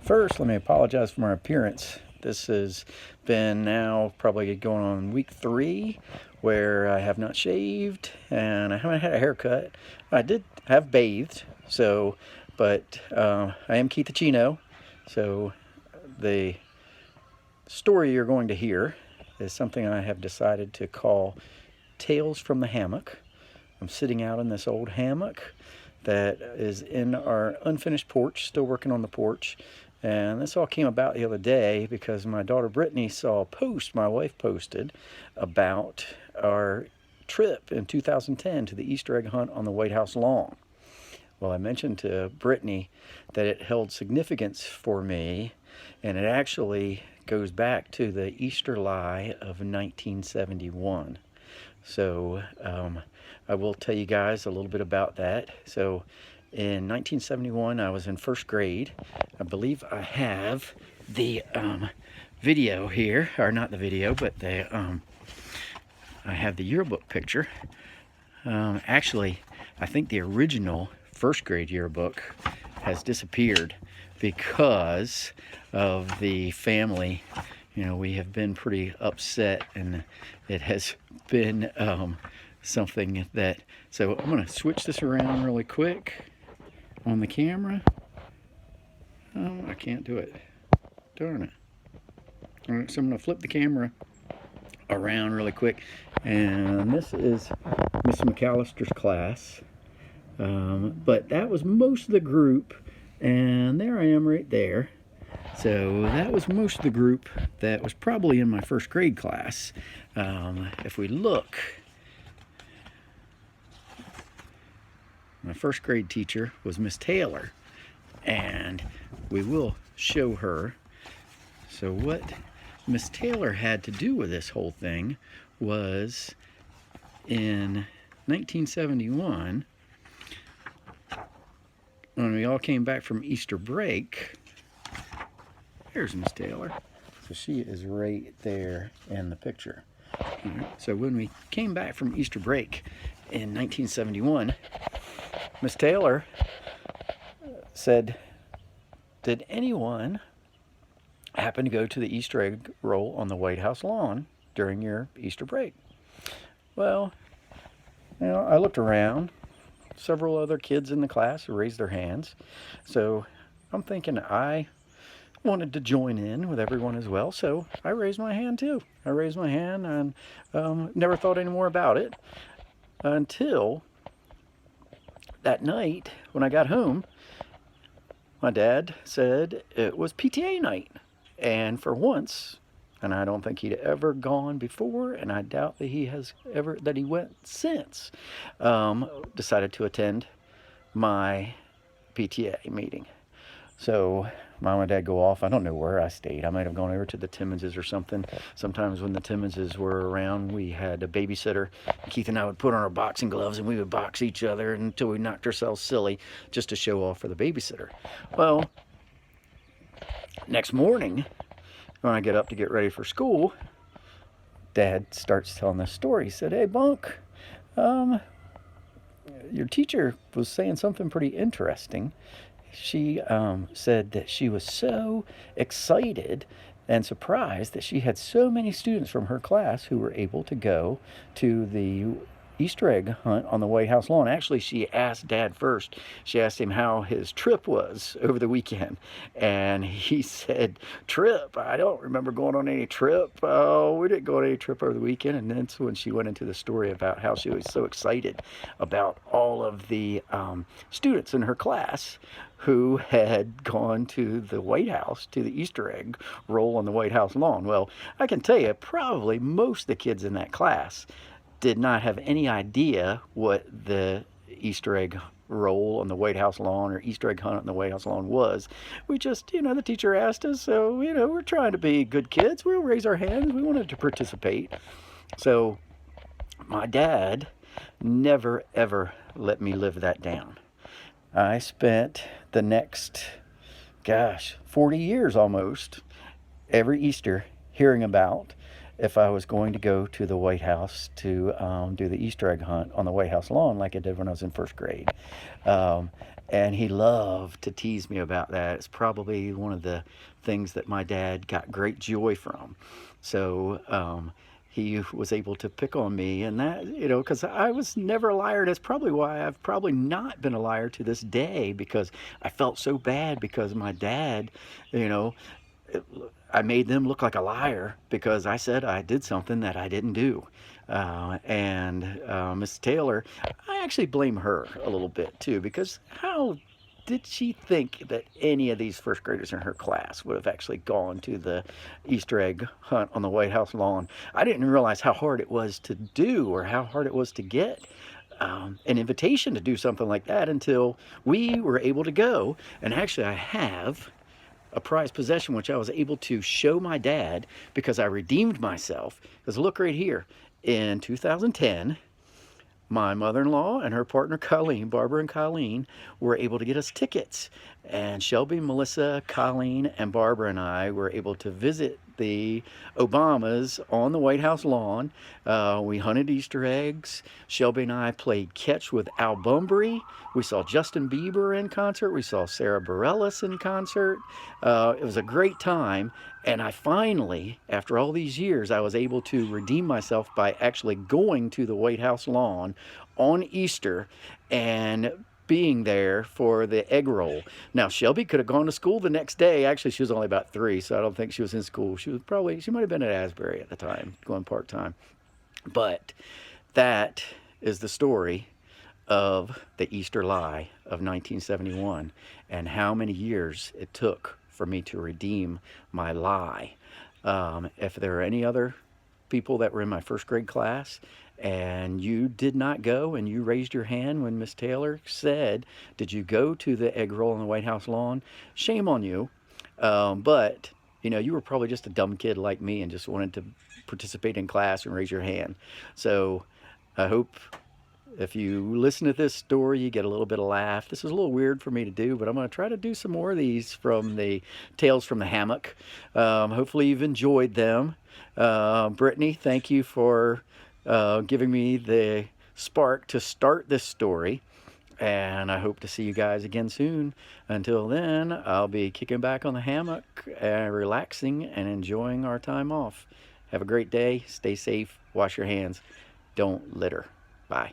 First, let me apologize for my appearance. This has been now probably going on week 3 where I have not shaved and I haven't had a haircut. I did have bathed, but I am Keith Chino. So the story you're going to hear is something I have decided to call Tales from the Hammock. I'm sitting out in this old hammock that is in our unfinished porch, still working on the porch. And this all came about the other day because my daughter Brittany saw a post my wife posted about our trip in 2010 to the Easter egg hunt on the White House lawn. Well, I mentioned to Brittany that it held significance for me, and it actually goes back to the Easter lie of 1971. So I will tell you guys a little bit about that. So in 1971, I was in first grade. I believe I have the video here, or not the video, but I have the yearbook picture. Actually, I think the original first grade yearbook has disappeared because of the family. You know, we have been pretty upset, and it has been something that, so I'm going to switch this around really quick on the camera. Oh, I can't do it. Darn it. All right, so I'm going to flip the camera around really quick, and this is Miss McAllister's class. But that was most of the group, and there I am right there. So that was most of the group that was probably in my first grade class. If we look, my first grade teacher was Miss Taylor, and we will show her. So what Miss Taylor had to do with this whole thing was in 1971, when we all came back from Easter break. Here's Miss Taylor. So she is right there in the picture. Right. So when we came back from Easter break in 1971, Miss Taylor said, "Did anyone happen to go to the Easter egg roll on the White House lawn during your Easter break?" Well, I looked around. Several other kids in the class raised their hands. So I'm thinking I wanted to join in with everyone as well, so I raised my hand too. I raised my hand and never thought any more about it until that night when I got home. My dad said it was PTA night, and for once, and I don't think he'd ever gone before, and I doubt that he went since, decided to attend my PTA meeting. So Mom and Dad go off. I don't know where I stayed. I might have gone over to the Timmonses or something. Sometimes when the Timmonses were around, we had a babysitter. Keith and I would put on our boxing gloves, and we would box each other until we knocked ourselves silly just to show off for the babysitter. Well, next morning, when I get up to get ready for school, Dad starts telling this story. He said, "Hey, Bunk, your teacher was saying something pretty interesting. She said that she was so excited and surprised that she had so many students from her class who were able to go to the Easter egg hunt on the White House lawn." Actually, she asked Dad first. She asked him how his trip was over the weekend. And he said, "Trip? I don't remember going on any trip. Oh, we didn't go on any trip over the weekend." And that's when she went into the story about how she was so excited about all of the students in her class who had gone to the White House, to the Easter egg roll on the White House lawn. Well, I can tell you, probably most of the kids in that class did not have any idea what the Easter egg roll on the White House lawn or Easter egg hunt on the White House lawn was. We just, the teacher asked us, so, we're trying to be good kids. We'll raise our hands. We wanted to participate. So my dad never, ever let me live that down. I spent the next, 40 years almost, every Easter hearing about if I was going to go to the White House to do the Easter egg hunt on the White House lawn like I did when I was in first grade. And he loved to tease me about that. It's probably one of the things that my dad got great joy from. So he was able to pick on me, and that, because I was never a liar. That's probably why I've probably not been a liar to this day, because I felt so bad because my dad, you know, I made them look like a liar because I said I did something that I didn't do. And Miss Taylor, I actually blame her a little bit too, because how did she think that any of these first graders in her class would have actually gone to the Easter egg hunt on the White House lawn? I didn't realize how hard it was to do, or how hard it was to get an invitation to do something like that, until we were able to go. And actually, I have a prized possession which I was able to show my dad because I redeemed myself. Because look right here, in 2010, my mother-in-law and her partner Colleen, Barbara and Colleen, were able to get us tickets. And Shelby, Melissa, Colleen, and Barbara and I were able to visit the Obamas on the White House lawn. We hunted Easter eggs. Shelby and I played catch with Al Bunbury. We saw Justin Bieber in concert. We saw Sarah Bareilles in concert. It was a great time. And I finally, after all these years, I was able to redeem myself by actually going to the White House lawn on Easter and being there for the egg roll. Now, Shelby could have gone to school the next day. Actually, she was only about 3, so I don't think she was in school. She might have been at Asbury at the time, going part-time. But that is the story of the Easter lie of 1971, and how many years it took for me to redeem my lie. If there are any other people that were in my first grade class and you did not go, and you raised your hand when Miss Taylor said, "Did you go to the egg roll on the White House lawn?" Shame on you. But you were probably just a dumb kid like me and just wanted to participate in class and raise your hand. So I hope if you listen to this story, you get a little bit of laugh. This is a little weird for me to do, but I'm going to try to do some more of these from the Tales from the Hammock. Hopefully you've enjoyed them. Brittany, thank you for giving me the spark to start this story. And I hope to see you guys again soon. Until then, I'll be kicking back on the hammock, relaxing and enjoying our time off. Have a great day. Stay safe. Wash your hands. Don't litter. Bye.